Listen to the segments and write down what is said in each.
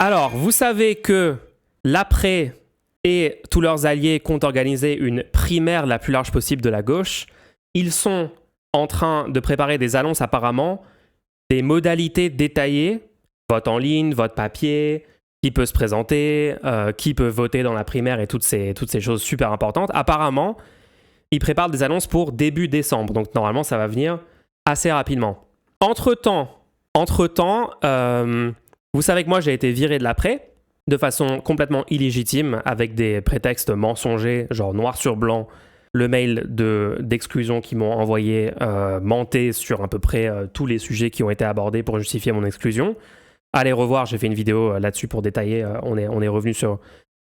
Alors, vous savez que l'Après et tous leurs alliés comptent organiser une primaire la plus large possible de la gauche. Ils sont en train de préparer des annonces apparemment, des modalités détaillées, vote en ligne, vote papier, qui peut se présenter, qui peut voter dans la primaire et toutes ces choses super importantes. Apparemment, ils préparent des annonces pour début décembre, donc normalement ça va venir assez rapidement. Entre-temps, vous savez que moi j'ai été viré de l'Après de façon complètement illégitime avec des prétextes mensongers, genre noir sur blanc. Le mail d'exclusion qu'ils m'ont envoyé mentait sur à peu près tous les sujets qui ont été abordés pour justifier mon exclusion. Allez revoir, j'ai fait une vidéo là-dessus pour détailler. On est revenu sur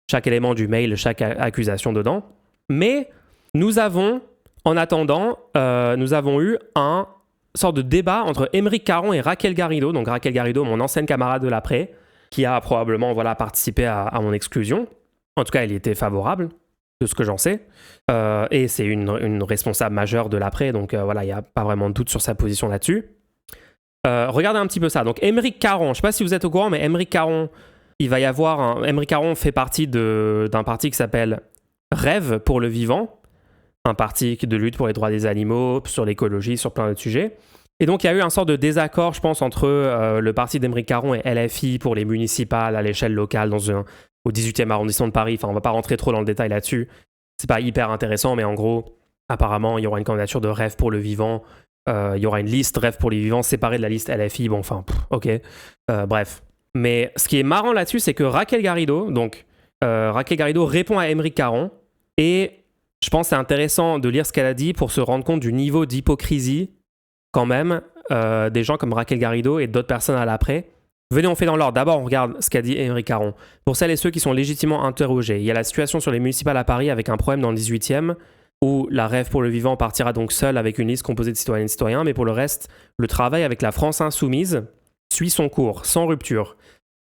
chaque élément du mail, chaque accusation dedans. Mais nous avons, en attendant, eu un sorte de débat entre Aymeric Caron et Raquel Garrido. Donc Raquel Garrido, mon ancienne camarade de l'Après, qui a probablement participé à mon exclusion. En tout cas, elle y était favorable, de ce que j'en sais. Et c'est une responsable majeure de l'Après, donc il n'y a pas vraiment de doute sur sa position là-dessus. Regardez un petit peu ça. Donc Aymeric Caron, je ne sais pas si vous êtes au courant, mais Aymeric Caron, Aymeric Caron fait partie d'un parti qui s'appelle Rêve pour le vivant, un parti de lutte pour les droits des animaux, sur l'écologie, sur plein d'autres sujets. Et donc, il y a eu un sort de désaccord, je pense, entre le parti d'Aymeric Caron et LFI pour les municipales à l'échelle locale au 18e arrondissement de Paris. Enfin, on ne va pas rentrer trop dans le détail là-dessus. C'est pas hyper intéressant, mais en gros, apparemment, il y aura une candidature de Rêve pour le vivant. Il y aura une liste Rêve pour les vivants séparée de la liste LFI. Bon, enfin, ok. Bref. Mais ce qui est marrant là-dessus, c'est que Raquel Garrido répond à Aymeric Caron. Et je pense que c'est intéressant de lire ce qu'elle a dit pour se rendre compte du niveau d'hypocrisie quand même, des gens comme Raquel Garrido et d'autres personnes à l'Après. Venez, on fait dans l'ordre. D'abord, on regarde ce qu'a dit Aymeric Caron. Pour celles et ceux qui sont légitimement interrogés, il y a la situation sur les municipales à Paris avec un problème dans le 18e, où la Rêve pour le vivant partira donc seule avec une liste composée de citoyennes et citoyens, mais pour le reste, le travail avec la France insoumise suit son cours, sans rupture.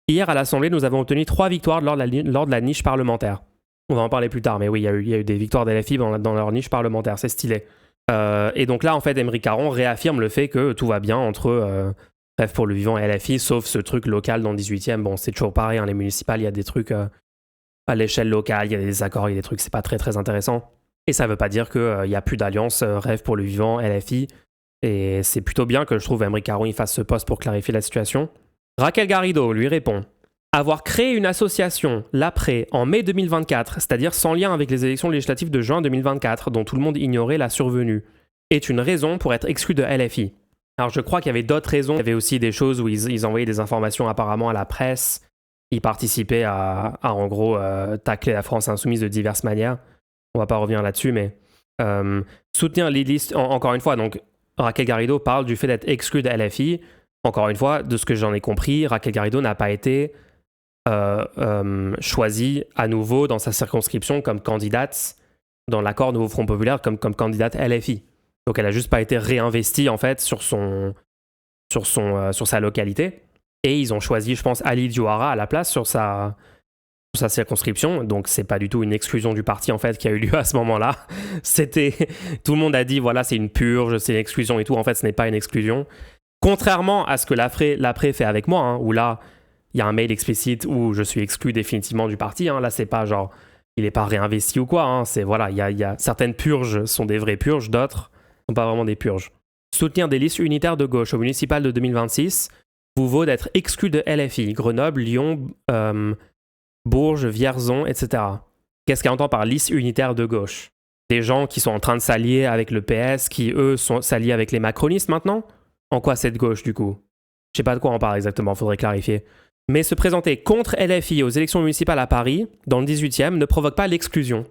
Hier, à l'Assemblée, nous avons obtenu 3 victoires lors de la niche parlementaire. On va en parler plus tard, mais oui, il y a eu des victoires d'LFI dans leur niche parlementaire, c'est stylé. Et donc là, en fait, Aymeric Caron réaffirme le fait que tout va bien entre Rêve pour le vivant et LFI, sauf ce truc local dans le 18e. Bon, c'est toujours pareil, hein, les municipales, il y a des trucs à l'échelle locale, il y a des désaccords, il y a des trucs, c'est pas très très intéressant. Et ça veut pas dire qu'il n'y a plus d'alliance Rêve pour le vivant, LFI. Et c'est plutôt bien que je trouve Aymeric Caron il fasse ce poste pour clarifier la situation. Raquel Garrido lui répond: avoir créé une association, l'Après, en mai 2024, c'est-à-dire sans lien avec les élections législatives de juin 2024, dont tout le monde ignorait la survenue, est une raison pour être exclu de LFI. Alors je crois qu'il y avait d'autres raisons. Il y avait aussi des choses où ils envoyaient des informations apparemment à la presse. Ils participaient à en gros, tacler la France insoumise de diverses manières. On va pas revenir là-dessus, mais soutenir les listes, encore une fois, donc Raquel Garrido parle du fait d'être exclu de LFI. Encore une fois, de ce que j'en ai compris, Raquel Garrido n'a pas été choisie à nouveau dans sa circonscription comme candidate dans l'accord Nouveau Front Populaire comme candidate LFI. Donc elle a juste pas été réinvestie en fait sur sa localité. Et ils ont choisi, je pense, Ali Diouara à la place sur sa circonscription. Donc c'est pas du tout une exclusion du parti en fait qui a eu lieu à ce moment-là. Tout le monde a dit voilà, c'est une purge, c'est une exclusion et tout. En fait, ce n'est pas une exclusion. Contrairement à ce que l'Après fait avec moi, hein, où là, il y a un mail explicite où je suis exclu définitivement du parti. Hein. Là, c'est pas genre, il n'est pas réinvesti ou quoi. Hein. C'est voilà, il y a certaines purges sont des vraies purges, d'autres sont pas vraiment des purges. Soutenir des listes unitaires de gauche au municipal de 2026 vous vaut d'être exclu de LFI, Grenoble, Lyon, Bourges, Vierzon, etc. Qu'est-ce qu'elle entend par liste unitaire de gauche? Des gens qui sont en train de s'allier avec le PS, qui eux s'allient avec les macronistes maintenant? En quoi cette gauche du coup? Je sais pas de quoi on parle exactement, faudrait clarifier. Mais se présenter contre LFI aux élections municipales à Paris, dans le 18e, ne provoque pas l'exclusion.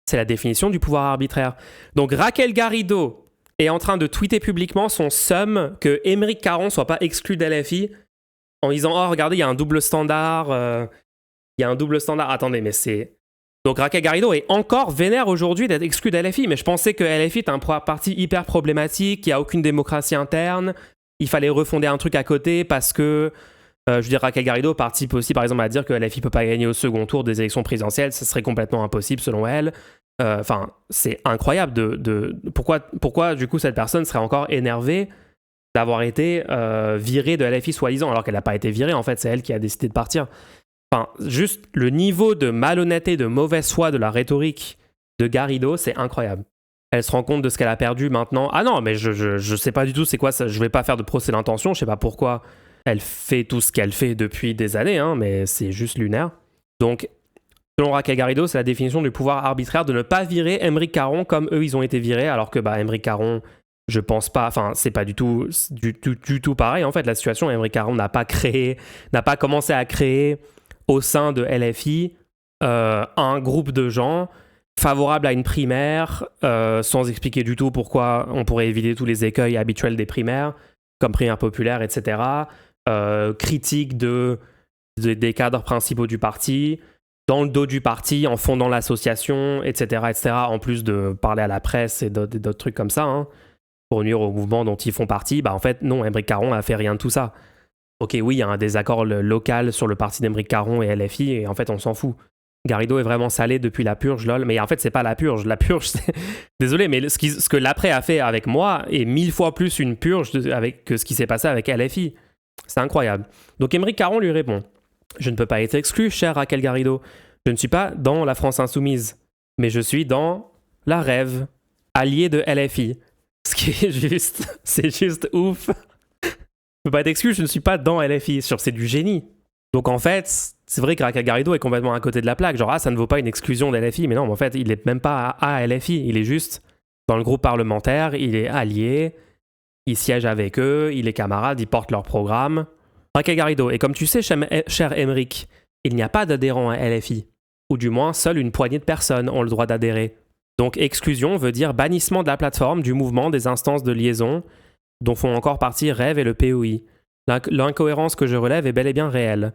C'est la définition du pouvoir arbitraire. Donc Raquel Garrido est en train de tweeter publiquement son somme que Aymeric Caron soit pas exclu de LFI en disant « Oh, regardez, il y a un double standard. Il y a un double standard. » Attendez, mais c'est... Donc Raquel Garrido est encore vénère aujourd'hui d'être exclu de LFI, mais je pensais que LFI est un parti hyper problématique, il n'y a aucune démocratie interne, il fallait refonder un truc à côté parce que... je veux dire, Raquel Garrido participe aussi, par exemple, à dire que LFI ne peut pas gagner au second tour des élections présidentielles. Ça serait complètement impossible, selon elle. Enfin, c'est incroyable pourquoi, du coup, cette personne serait encore énervée d'avoir été virée de LFI, soi-disant, alors qu'elle n'a pas été virée, en fait. C'est elle qui a décidé de partir. Enfin, juste le niveau de malhonnêteté, de mauvaise foi de la rhétorique de Garrido, c'est incroyable. Elle se rend compte de ce qu'elle a perdu maintenant. Ah non, mais je sais pas du tout c'est quoi ça. Je vais pas faire de procès d'intention. Je sais pas pourquoi elle fait tout ce qu'elle fait depuis des années, hein, mais c'est juste lunaire. Donc, selon Raquel Garrido, c'est la définition du pouvoir arbitraire de ne pas virer Aymeric Caron comme eux ils ont été virés, alors que Aymeric Caron, je pense pas, enfin c'est pas du tout pareil en fait. La situation, Aymeric Caron n'a pas commencé à créer au sein de LFI un groupe de gens favorable à une primaire, sans expliquer du tout pourquoi on pourrait éviter tous les écueils habituels des primaires, comme primaire populaire, etc. Critique des cadres principaux du parti, dans le dos du parti, en fondant l'association, etc., etc., en plus de parler à la presse et d'autres trucs comme ça, hein, pour nuire au mouvement dont ils font partie. En fait, non, Aymeric Caron a fait rien de tout ça. Ok, oui, il y a un désaccord local sur le parti d'Aymeric Caron et LFI, et en fait, on s'en fout. Garrido est vraiment salé depuis la purge, lol. Mais en fait, c'est pas la purge. La purge, c'est... Désolé, mais ce que l'après a fait avec moi est 1000 fois plus une purge que ce qui s'est passé avec LFI. C'est incroyable. Donc, Aymeric Caron lui répond: je ne peux pas être exclu, cher Raquel Garrido. Je ne suis pas dans la France insoumise, mais je suis dans la rêve, allié de LFI. Ce qui est juste... C'est juste ouf. Je ne peux pas être exclu, je ne suis pas dans LFI. C'est du génie. Donc en fait, c'est vrai que Raquel Garrido est complètement à côté de la plaque. Genre, ça ne vaut pas une exclusion d'LFI. Mais non, en fait, il n'est même pas à LFI. Il est juste dans le groupe parlementaire, il est allié, il siège avec eux, il est camarade, il porte leur programme. Raquel Garrido, et comme tu sais, cher Aymeric, il n'y a pas d'adhérents à LFI. Ou du moins, seule une poignée de personnes ont le droit d'adhérer. Donc exclusion veut dire bannissement de la plateforme, du mouvement, des instances de liaison, dont font encore partie Rêve et le POI. L'incohérence que je relève est bel et bien réelle.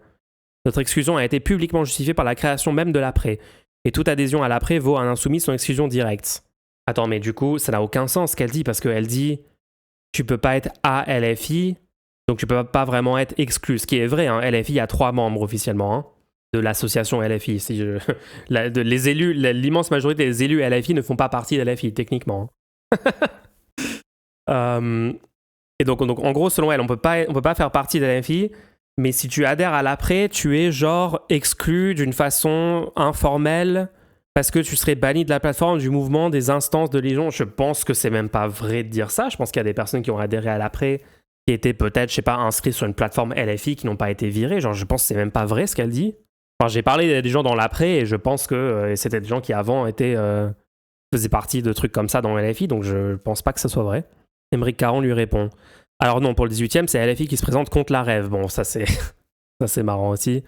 Notre exclusion a été publiquement justifiée par la création même de l'après, et toute adhésion à l'après vaut à un insoumis son exclusion directe. Attends, mais du coup, ça n'a aucun sens ce qu'elle dit, parce qu'elle dit tu peux pas être à LFI, donc tu peux pas vraiment être exclu. Ce qui est vrai, hein, LFI a 3 membres officiellement, hein, de l'association LFI. Les élus, l'immense majorité des élus LFI ne font pas partie de LFI, techniquement. Et donc, en gros, selon elle, on peut pas faire partie de LFI, mais si tu adhères à l'après, tu es genre exclu d'une façon informelle parce que tu serais banni de la plateforme, du mouvement, des instances de Légion. Je pense que c'est même pas vrai de dire ça. Je pense qu'il y a des personnes qui ont adhéré à l'après qui étaient peut-être, je sais pas, inscrits sur une plateforme LFI qui n'ont pas été virés. Genre, je pense que c'est même pas vrai ce qu'elle dit. Enfin, j'ai parlé des gens dans l'après et je pense que c'était des gens qui avant faisaient partie de trucs comme ça dans LFI, donc je pense pas que ça soit vrai. Aymeric Caron lui répond: alors non, pour le 18e, c'est LFI qui se présente contre la Rêve. Bon, ça c'est marrant aussi.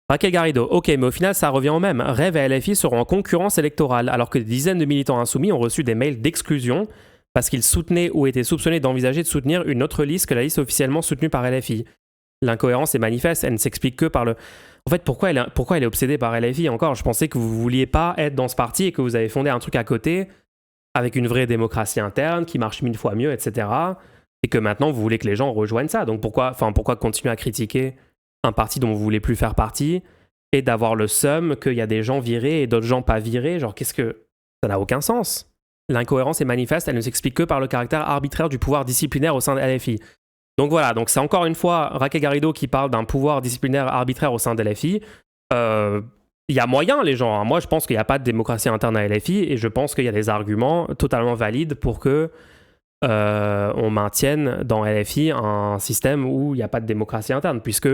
Raquel Garrido: ok, mais au final, ça revient au même. Rêve et LFI seront en concurrence électorale, alors que des dizaines de militants insoumis ont reçu des mails d'exclusion parce qu'ils soutenaient ou étaient soupçonnés d'envisager de soutenir une autre liste que la liste officiellement soutenue par LFI. L'incohérence est manifeste, elle ne s'explique que par le... En fait, pourquoi elle est obsédée par LFI encore? Je pensais que vous vouliez pas être dans ce parti et que vous avez fondé un truc à côté avec une vraie démocratie interne qui marche 1000 fois mieux, etc. Et que maintenant, vous voulez que les gens rejoignent ça. Donc pourquoi continuer à critiquer un parti dont vous voulez plus faire partie et d'avoir le seum qu'il y a des gens virés et d'autres gens pas virés? Genre, ça n'a aucun sens. L'incohérence est manifeste, elle ne s'explique que par le caractère arbitraire du pouvoir disciplinaire au sein de LFI. Donc voilà, donc c'est encore une fois Raquel Garrido qui parle d'un pouvoir disciplinaire arbitraire au sein de LFI. Il y a moyen, les gens. Hein. Moi, je pense qu'il n'y a pas de démocratie interne à LFI et je pense qu'il y a des arguments totalement valides pour que on maintienne dans LFI un système où il n'y a pas de démocratie interne, puisque,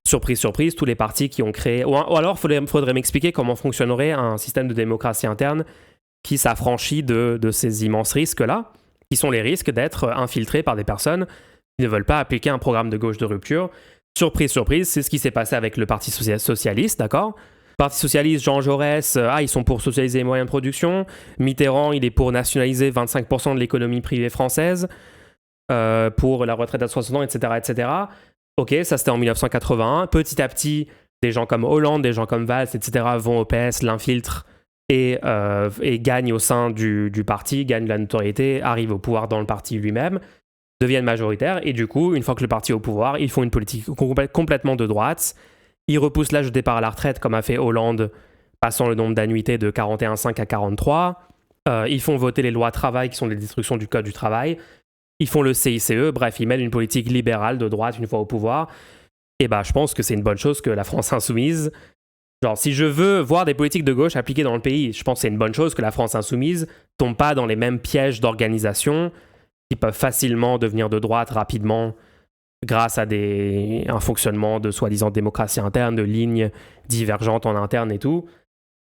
surprise, surprise, tous les partis qui ont créé... Ou alors, faudrait m'expliquer comment fonctionnerait un système de démocratie interne qui s'affranchit de ces immenses risques-là, qui sont les risques d'être infiltrés par des personnes qui ne veulent pas appliquer un programme de gauche de rupture. Surprise, surprise, c'est ce qui s'est passé avec le Parti socialiste, d'accord ? Parti socialiste, Jean Jaurès, ils sont pour socialiser les moyens de production. Mitterrand, il est pour nationaliser 25% de l'économie privée française, pour la retraite à 60 ans, etc., etc. Ok, ça c'était en 1981. Petit à petit, des gens comme Hollande, des gens comme Valls, etc. vont au PS, l'infiltrent et gagnent au sein du parti, gagnent de la notoriété, arrivent au pouvoir dans le parti lui-même, deviennent majoritaires. Et du coup, une fois que le parti est au pouvoir, ils font une politique complètement de droite. Ils repoussent l'âge de départ à la retraite, comme a fait Hollande, passant le nombre d'annuités de 41,5 à 43. Ils font voter les lois travail, qui sont des destructions du code du travail. Ils font le CICE, bref, ils mènent une politique libérale de droite une fois au pouvoir. Et bah, je pense que c'est une bonne chose que la France insoumise, genre, si je veux voir des politiques de gauche appliquées dans le pays, je pense que c'est une bonne chose que la France insoumise tombe pas dans les mêmes pièges d'organisation qui peuvent facilement devenir de droite rapidement grâce à un fonctionnement de soi-disant démocratie interne, de lignes divergentes en interne et tout.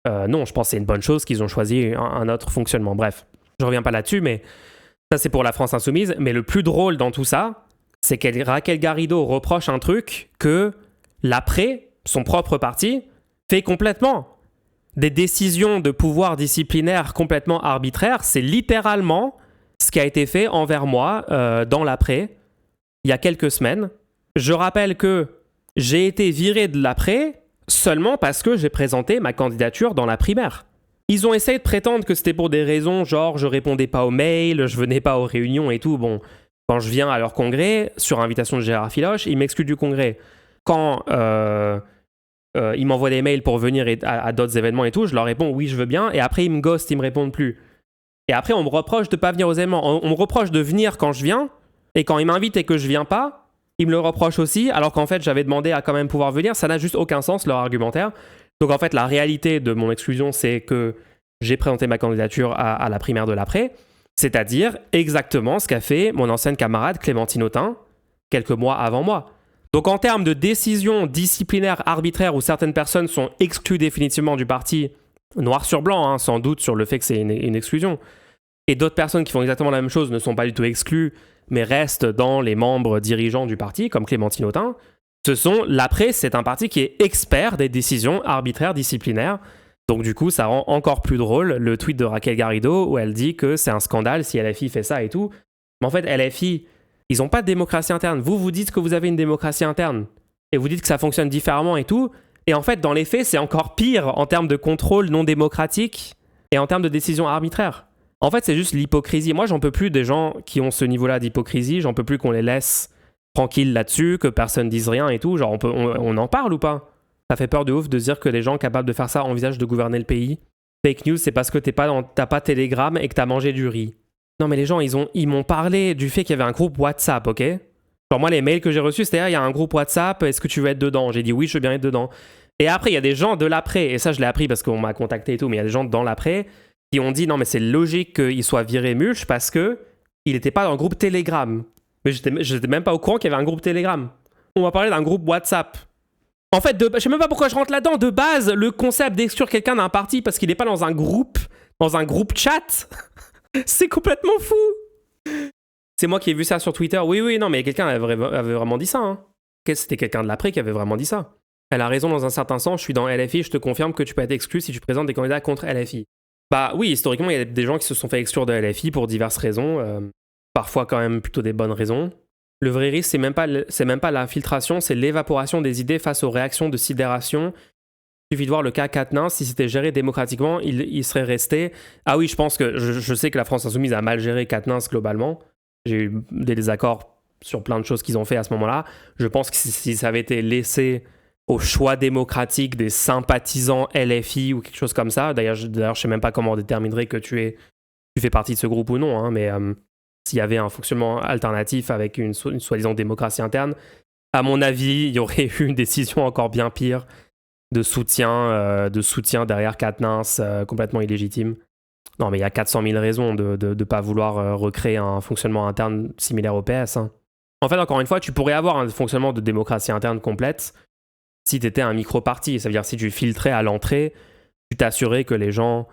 Non, je pense que c'est une bonne chose qu'ils ont choisi un autre fonctionnement. Bref, je reviens pas là-dessus, mais ça c'est pour la France insoumise. Mais le plus drôle dans tout ça, c'est que Raquel Garrido reproche un truc que l'après, son propre parti, fait complètement. Des décisions de pouvoir disciplinaire complètement arbitraires, c'est littéralement ce qui a été fait envers moi dans l'après, il y a quelques semaines. Je rappelle que j'ai été viré de l'après seulement parce que j'ai présenté ma candidature dans la primaire. Ils ont essayé de prétendre que c'était pour des raisons genre je répondais pas aux mails, je venais pas aux réunions et tout. Bon, quand je viens à leur congrès, sur invitation de Gérard Filoche, ils m'excluent du congrès. Quand ils m'envoient des mails pour venir à d'autres événements et tout, je leur réponds oui, je veux bien, et après ils me ghostent, ils me répondent plus. Et après on me reproche de pas venir aux événements. On me reproche de venir quand je viens, et quand ils m'invitent et que je viens pas, ils me le reprochent aussi, alors qu'en fait j'avais demandé à quand même pouvoir venir. Ça n'a juste aucun sens leur argumentaire. Donc en fait la réalité de mon exclusion, c'est que j'ai présenté ma candidature à la primaire de l'après, c'est-à-dire exactement ce qu'a fait mon ancienne camarade Clémentine Autain quelques mois avant moi. Donc en termes de décisions disciplinaires arbitraires où certaines personnes sont exclues définitivement du parti, noir sur blanc, hein, sans doute sur le fait que c'est une exclusion, et d'autres personnes qui font exactement la même chose ne sont pas du tout exclues, mais restent dans les membres dirigeants du parti, comme Clémentine Autain, l'après, c'est un parti qui est expert des décisions arbitraires disciplinaires. Donc du coup, ça rend encore plus drôle le tweet de Raquel Garrido où elle dit que c'est un scandale si LFI fait ça et tout. Mais en fait, LFI, ils n'ont pas de démocratie interne. Vous dites que vous avez une démocratie interne et vous dites que ça fonctionne différemment et tout. Et en fait, dans les faits, c'est encore pire en termes de contrôle non démocratique et en termes de décision arbitraire. En fait, c'est juste l'hypocrisie. Moi, j'en peux plus des gens qui ont ce niveau-là d'hypocrisie. J'en peux plus qu'on les laisse tranquilles là-dessus, que personne dise rien et tout. Genre, on en parle ou pas? Ça fait peur de ouf de se dire que les gens capables de faire ça envisagent de gouverner le pays. Fake news, c'est parce que t'as pas Telegram et que t'as mangé du riz. Non, mais les gens, ils m'ont parlé du fait qu'il y avait un groupe WhatsApp, ok? Genre, moi, les mails que j'ai reçus, c'était il y a un groupe WhatsApp, est-ce que tu veux être dedans? J'ai dit oui, je veux bien être dedans. Et après, il y a des gens de l'après, et ça, je l'ai appris parce qu'on m'a contacté et tout, mais il y a des gens dans l'après qui ont dit non, mais c'est logique qu'il soit viré mulch parce que il n'était pas dans le groupe Telegram. Mais j'étais même pas au courant qu'il y avait un groupe Telegram. On m'a parlé d'un groupe WhatsApp. En fait, je sais même pas pourquoi je rentre là-dedans. De base, le concept d'exclure quelqu'un d'un parti parce qu'il n'est pas dans un groupe chat, c'est complètement fou. C'est moi qui ai vu ça sur Twitter. Oui, non, mais quelqu'un avait vraiment dit ça. Hein. C'était quelqu'un de l'après qui avait vraiment dit ça. Elle a raison dans un certain sens. Je suis dans LFI, je te confirme que tu peux être exclu si tu présentes des candidats contre LFI. Bah oui, historiquement, il y a des gens qui se sont fait exclure de LFI pour diverses raisons. Parfois quand même plutôt des bonnes raisons. Le vrai risque, c'est même pas l'infiltration, c'est l'évaporation des idées face aux réactions de sidération. Il suffit de voir le cas Quatennens, si c'était géré démocratiquement, il serait resté. Ah oui, je pense que je sais que la France Insoumise a mal géré Quatennens globalement. J'ai eu des désaccords sur plein de choses qu'ils ont fait à ce moment-là. Je pense que si ça avait été laissé au choix démocratique des sympathisants LFI ou quelque chose comme ça, d'ailleurs je sais même pas comment on déterminerait que tu fais partie de ce groupe ou non, hein, mais s'il y avait un fonctionnement alternatif avec une soi-disant démocratie interne, à mon avis, il y aurait eu une décision encore bien pire de soutien derrière Quatennens, complètement illégitime. Non, mais il y a 400 000 raisons de ne pas vouloir recréer un fonctionnement interne similaire au PS. Hein. En fait, encore une fois, tu pourrais avoir un fonctionnement de démocratie interne complète si tu étais un micro-parti. Ça veut dire si tu filtrais à l'entrée, tu t'assurais que les gens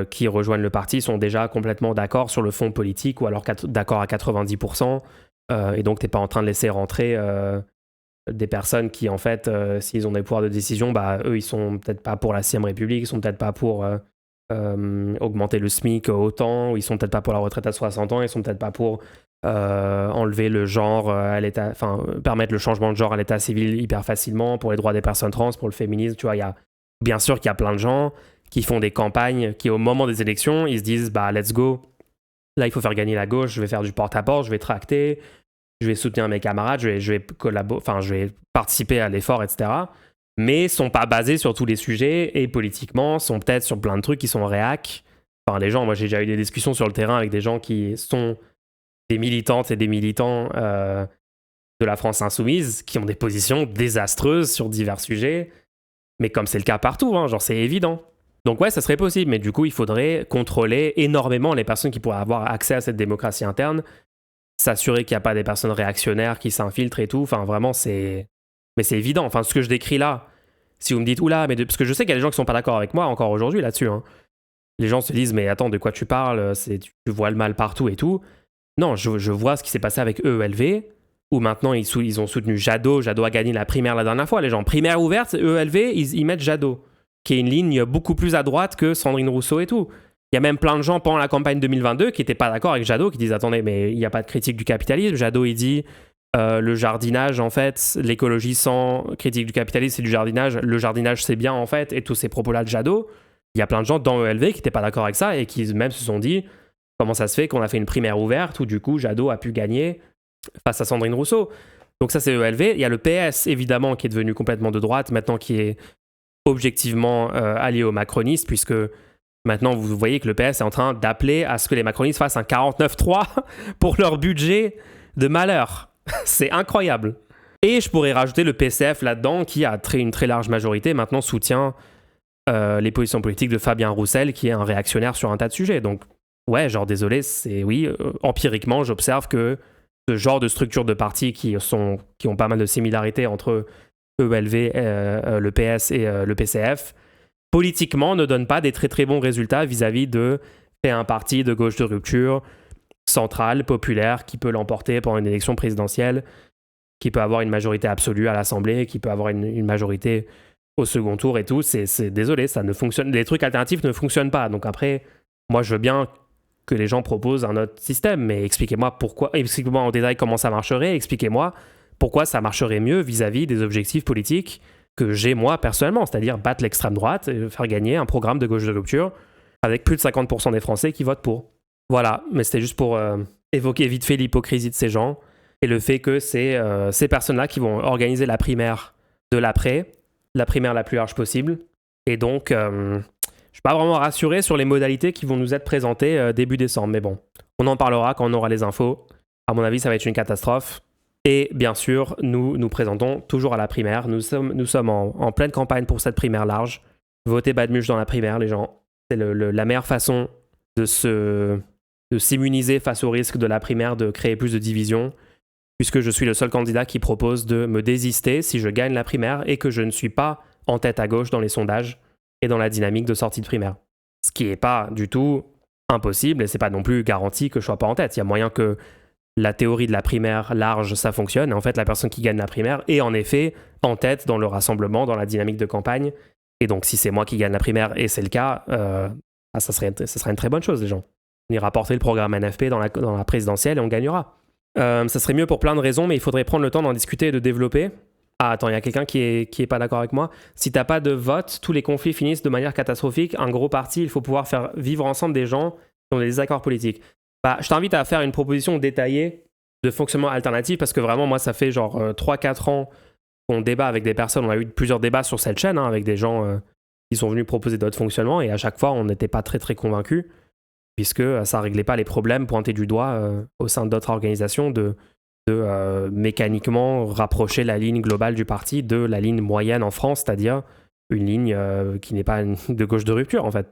qui rejoignent le parti sont déjà complètement d'accord sur le fond politique ou alors d'accord à 90%. Et donc, tu n'es pas en train de laisser rentrer des personnes qui, en fait, s'ils ont des pouvoirs de décision, bah, eux, ils sont peut-être pas pour la 6ème République, ils sont peut-être pas pour augmenter le SMIC autant, ou ils sont peut-être pas pour la retraite à 60 ans, ils sont peut-être pas pour enlever le genre à l'état, enfin, permettre le changement de genre à l'état civil hyper facilement, pour les droits des personnes trans, pour le féminisme, tu vois, bien sûr qu'il y a plein de gens qui font des campagnes, qui au moment des élections, ils se disent, bah, let's go, là, il faut faire gagner la gauche, je vais faire du porte-à-porte, je vais tracter, je vais soutenir mes camarades, je vais participer à l'effort, etc. Mais sont pas basés sur tous les sujets et politiquement sont peut-être sur plein de trucs qui sont réac. Enfin, les gens, moi j'ai déjà eu des discussions sur le terrain avec des gens qui sont des militantes et des militants de la France insoumise qui ont des positions désastreuses sur divers sujets, mais comme c'est le cas partout, hein, genre c'est évident. Donc ouais, ça serait possible, mais du coup, il faudrait contrôler énormément les personnes qui pourraient avoir accès à cette démocratie interne, s'assurer qu'il n'y a pas des personnes réactionnaires qui s'infiltrent et tout, enfin vraiment, c'est... Mais c'est évident, enfin ce que je décris là, si vous me dites, oula, mais parce que je sais qu'il y a des gens qui sont pas d'accord avec moi encore aujourd'hui là-dessus, hein. Les gens se disent, mais attends, de quoi tu parles, tu vois le mal partout et tout. Non, je vois ce qui s'est passé avec EELV, où maintenant ils ont soutenu Jadot. Jadot a gagné la primaire la dernière fois. Les gens, primaire ouverte, EELV, ils mettent Jadot, qui est une ligne beaucoup plus à droite que Sandrine Rousseau et tout. Il y a même plein de gens pendant la campagne 2022 qui n'étaient pas d'accord avec Jadot, qui disent, attendez, mais il n'y a pas de critique du capitalisme. Jadot, il dit, le jardinage, en fait, l'écologie sans critique du capitalisme, c'est du jardinage. Le jardinage, c'est bien, en fait, et tous ces propos-là de Jadot. Il y a plein de gens dans EELV qui n'étaient pas d'accord avec ça et qui même se sont dit, comment ça se fait qu'on a fait une primaire ouverte où du coup Jadot a pu gagner face à Sandrine Rousseau. Donc ça c'est EELV. Il y a le PS évidemment qui est devenu complètement de droite maintenant, qui est objectivement allié aux macronistes, puisque maintenant vous voyez que le PS est en train d'appeler à ce que les macronistes fassent un 49-3 pour leur budget de malheur. C'est incroyable. Et je pourrais rajouter le PCF là-dedans, qui a une très large majorité maintenant soutient les positions politiques de Fabien Roussel, qui est un réactionnaire sur un tas de sujets. Donc ouais, genre désolé, c'est oui, empiriquement, j'observe que ce genre de structures de partis qui ont pas mal de similarités entre EELV, le PS et le PCF, politiquement ne donnent pas des très très bons résultats vis-à-vis de faire un parti de gauche de rupture, central, populaire, qui peut l'emporter pendant une élection présidentielle, qui peut avoir une majorité absolue à l'Assemblée, qui peut avoir une majorité au second tour et tout. C'est désolé, ça ne fonctionne. Les trucs alternatifs ne fonctionnent pas. Donc après, moi je veux bien que les gens proposent un autre système, mais expliquez-moi pourquoi, expliquez-moi en détail comment ça marcherait, expliquez-moi pourquoi ça marcherait mieux vis-à-vis des objectifs politiques que j'ai moi personnellement, c'est-à-dire battre l'extrême droite et faire gagner un programme de gauche de rupture avec plus de 50% des Français qui votent pour. Voilà, mais c'était juste pour évoquer vite fait l'hypocrisie de ces gens et le fait que c'est ces personnes-là qui vont organiser la primaire de l'après, la primaire la plus large possible, et donc je suis pas vraiment rassuré sur les modalités qui vont nous être présentées début décembre, mais bon, on en parlera quand on aura les infos. À mon avis, ça va être une catastrophe. Et bien sûr, nous présentons toujours à la primaire. Nous sommes en pleine campagne pour cette primaire large. Votez Badmuche dans la primaire, les gens. C'est la meilleure façon de s'immuniser face au risque de la primaire de créer plus de divisions, puisque je suis le seul candidat qui propose de me désister si je gagne la primaire et que je ne suis pas en tête à gauche dans les sondages et dans la dynamique de sortie de primaire. Ce qui n'est pas du tout impossible, et c'est pas non plus garanti que je sois pas en tête. Il y a moyen que la théorie de la primaire large, ça fonctionne, et en fait la personne qui gagne la primaire est en effet en tête dans le rassemblement, dans la dynamique de campagne, et donc si c'est moi qui gagne la primaire, et c'est le cas, ça serait une très bonne chose, les gens. On ira porter le programme NFP dans la présidentielle et on gagnera. Ça serait mieux pour plein de raisons, mais il faudrait prendre le temps d'en discuter et de développer. Ah, attends, il y a quelqu'un qui est pas d'accord avec moi. Si t'as pas de vote, tous les conflits finissent de manière catastrophique. Un gros parti, il faut pouvoir faire vivre ensemble des gens qui ont des désaccords politiques. Bah, je t'invite à faire une proposition détaillée de fonctionnement alternatif, parce que vraiment, moi, ça fait genre 3-4 ans qu'on débat avec des personnes. On a eu plusieurs débats sur cette chaîne, avec des gens qui sont venus proposer d'autres fonctionnements, et à chaque fois, on n'était pas très très convaincus, puisque ça réglait pas les problèmes pointés du doigt au sein d'autres organisations de mécaniquement rapprocher la ligne globale du parti de la ligne moyenne en France, c'est-à-dire une ligne qui n'est pas de gauche de rupture en fait.